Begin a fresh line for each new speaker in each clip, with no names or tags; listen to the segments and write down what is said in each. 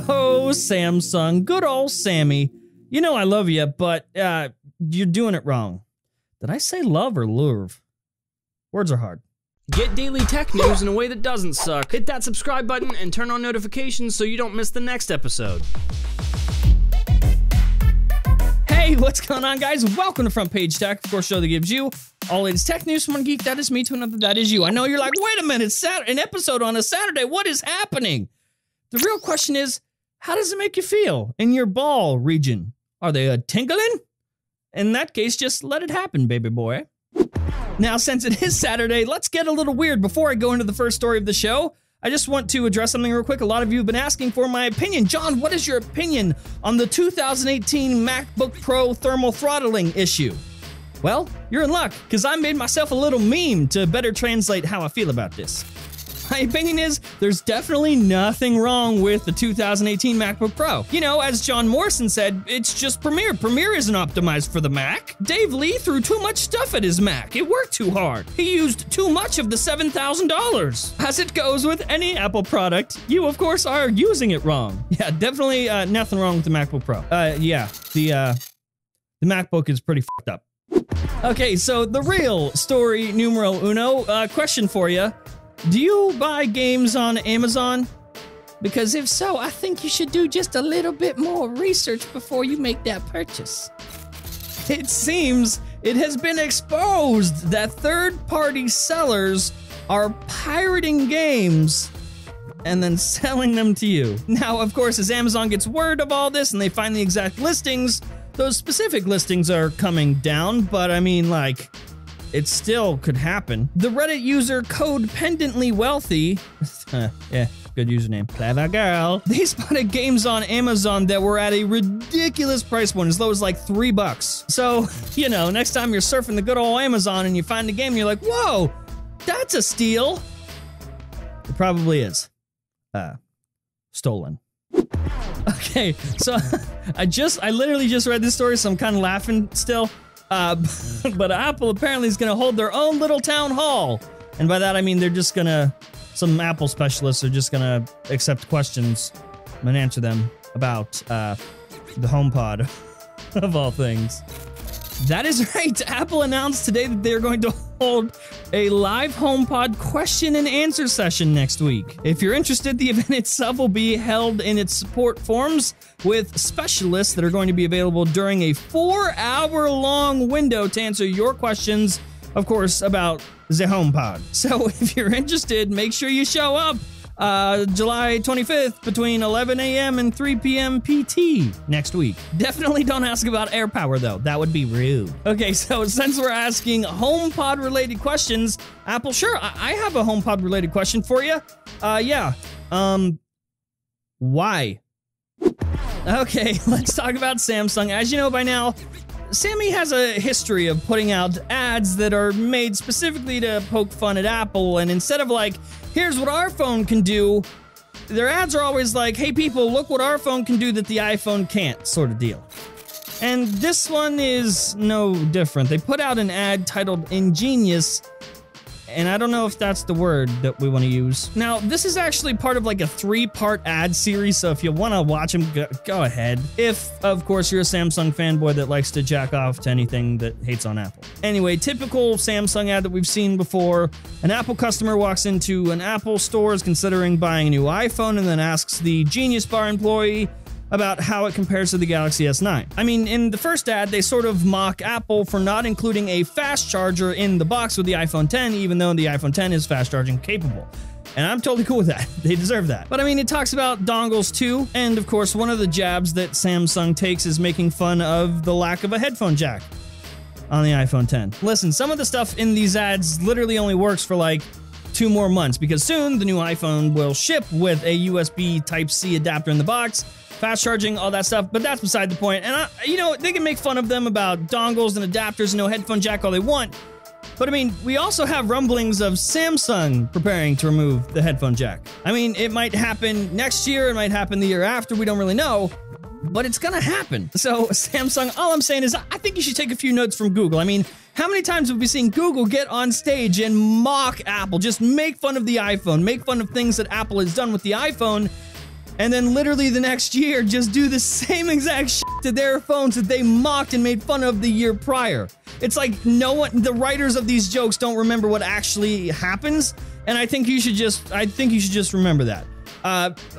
Oh, Samsung, good old Sammy. You know I love you, but you're doing it wrong. Did I say love or love? Words are hard.
Get daily tech news in a way that doesn't suck. Hit that subscribe button and turn on notifications so you don't miss the next episode.
Hey, what's going on, guys? Welcome to Front Page Tech, of course, show that gives you all latest tech news from one geek, that is me, to another, that is you. I know you're like, wait a minute, an episode on a Saturday, what is happening? The real question is, how does it make you feel in your ball region? Are they tingling? In that case, just let it happen, baby boy. Now, since it is Saturday, let's get a little weird. Before I go into the first story of the show, I just want to address something real quick. A lot of you have been asking for my opinion. John, what is your opinion on the 2018 MacBook Pro thermal throttling issue? Well, you're in luck, because I made myself a little meme to better translate how I feel about this. My opinion is, there's definitely nothing wrong with the 2018 MacBook Pro. You know, as John Morrison said, it's just Premiere. Premiere isn't optimized for the Mac. Dave Lee threw too much stuff at his Mac. It worked too hard. He used too much of the $7,000. As it goes with any Apple product, you, of course, are using it wrong. Yeah, definitely nothing wrong with the MacBook Pro. Yeah, the MacBook is pretty fucked up. Okay, so the real story numero uno, question for you. Do you buy games on Amazon? Because if so, I think you should do just a little bit more research before you make that purchase. It seems it has been exposed that third-party sellers are pirating games and then selling them to you. Now, of course, as Amazon gets word of all this and they find the exact listings, those specific listings are coming down, but I mean, like, it still could happen. The Reddit user Code Pendantly Wealthy, yeah, good username, clever girl. They spotted games on Amazon that were at a ridiculous price point, as low as like $3. So, you know, next time you're surfing the good old Amazon and you find a game, you're like, whoa, that's a steal. It probably is. Stolen. Okay, so I literally just read this story, so I'm kind of laughing still. But Apple apparently is going to hold their own little town hall. And by that, I mean, they're just going to, some Apple specialists are just going to accept questions and answer them about the HomePod, of all things. That is right. Apple announced today that they're going to hold a live HomePod question and answer session next week. If you're interested, the event itself will be held in its support forums with specialists that are going to be available during a 4-hour-long window to answer your questions, of course, about the HomePod. So if you're interested, make sure you show up. July 25th between 11 a.m. and 3 p.m. PT next week. Definitely don't ask about AirPower though, that would be rude. Okay, so since we're asking HomePod related questions, Apple, sure, I have a HomePod related question for you. Yeah, why? Okay, let's talk about Samsung. As you know by now, Sammy has a history of putting out ads that are made specifically to poke fun at Apple, and instead of like, here's what our phone can do, their ads are always like, hey people, look what our phone can do that the iPhone can't, sort of deal. And this one is no different. They put out an ad titled Ingenious, and I don't know if that's the word that we want to use. Now, this is actually part of like a 3-part ad series, so if you want to watch them, go ahead. If, of course, you're a Samsung fanboy that likes to jack off to anything that hates on Apple. Anyway, typical Samsung ad that we've seen before. An Apple customer walks into an Apple store, is considering buying a new iPhone, and then asks the Genius Bar employee about how it compares to the Galaxy S9. I mean, in the first ad, they sort of mock Apple for not including a fast charger in the box with the iPhone 10, even though the iPhone 10 is fast charging capable. And I'm totally cool with that. They deserve that. But I mean, it talks about dongles too. And of course, one of the jabs that Samsung takes is making fun of the lack of a headphone jack on the iPhone 10. Listen, some of the stuff in these ads literally only works for like 2 more months, because soon the new iPhone will ship with a USB Type-C adapter in the box, fast charging, all that stuff, but that's beside the point. And you know, they can make fun of them about dongles and adapters and no headphone jack all they want, but I mean, we also have rumblings of Samsung preparing to remove the headphone jack. I mean, it might happen next year, it might happen the year after, we don't really know, but it's gonna happen. So Samsung, all I'm saying is I think you should take a few notes from Google. I mean, how many times have we seen Google get on stage and mock Apple, just make fun of the iPhone, make fun of things that Apple has done with the iPhone, and then literally the next year just do the same exact shit to their phones that they mocked and made fun of the year prior. It's like the writers of these jokes don't remember what actually happens, and I think you should just remember that.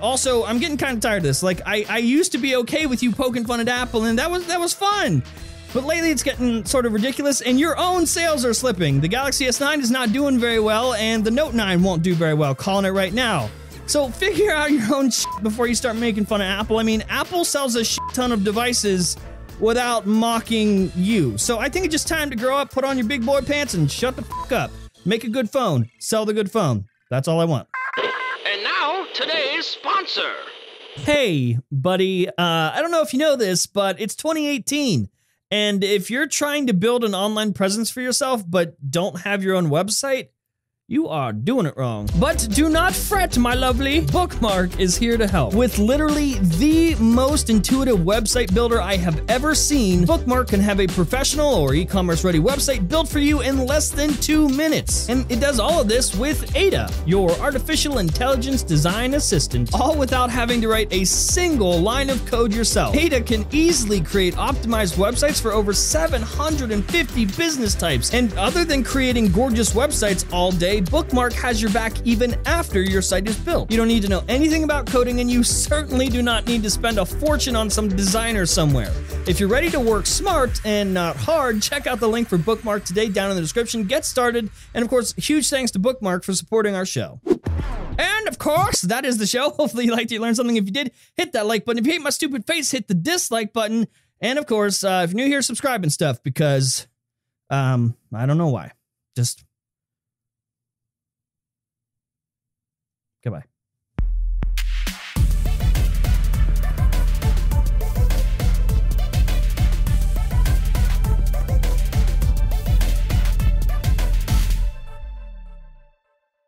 Also, I'm getting kind of tired of this. Like, I used to be okay with you poking fun at Apple, and that was fun. But lately it's getting sort of ridiculous, and your own sales are slipping. The Galaxy S9 is not doing very well, and the Note 9 won't do very well, calling it right now. So figure out your own shit before you start making fun of Apple. I mean, Apple sells a shit ton of devices without mocking you. So I think it's just time to grow up, put on your big boy pants, and shut the fuck up. Make a good phone. Sell the good phone. That's all I want.
And now, today's sponsor.
Hey, buddy, I don't know if you know this, but it's 2018. And if you're trying to build an online presence for yourself, but don't have your own website, you are doing it wrong. But do not fret, my lovely. Bookmark is here to help. With literally the most intuitive website builder I have ever seen, Bookmark can have a professional or e-commerce ready website built for you in less than 2 minutes. And it does all of this with Ada, your artificial intelligence design assistant, all without having to write a single line of code yourself. Ada can easily create optimized websites for over 750 business types. And other than creating gorgeous websites all day, Bookmark has your back even after your site is built. You don't need to know anything about coding, and you certainly do not need to spend a fortune on some designer somewhere. If you're ready to work smart and not hard, check out the link for Bookmark today down in the description. Get started, and of course, huge thanks to Bookmark for supporting our show. And of course, that is the show. Hopefully you liked it, you learned something. If you did, hit that like button. If you hate my stupid face, hit the dislike button. And of course, if you're new here, subscribe and stuff, because I don't know why. Just goodbye.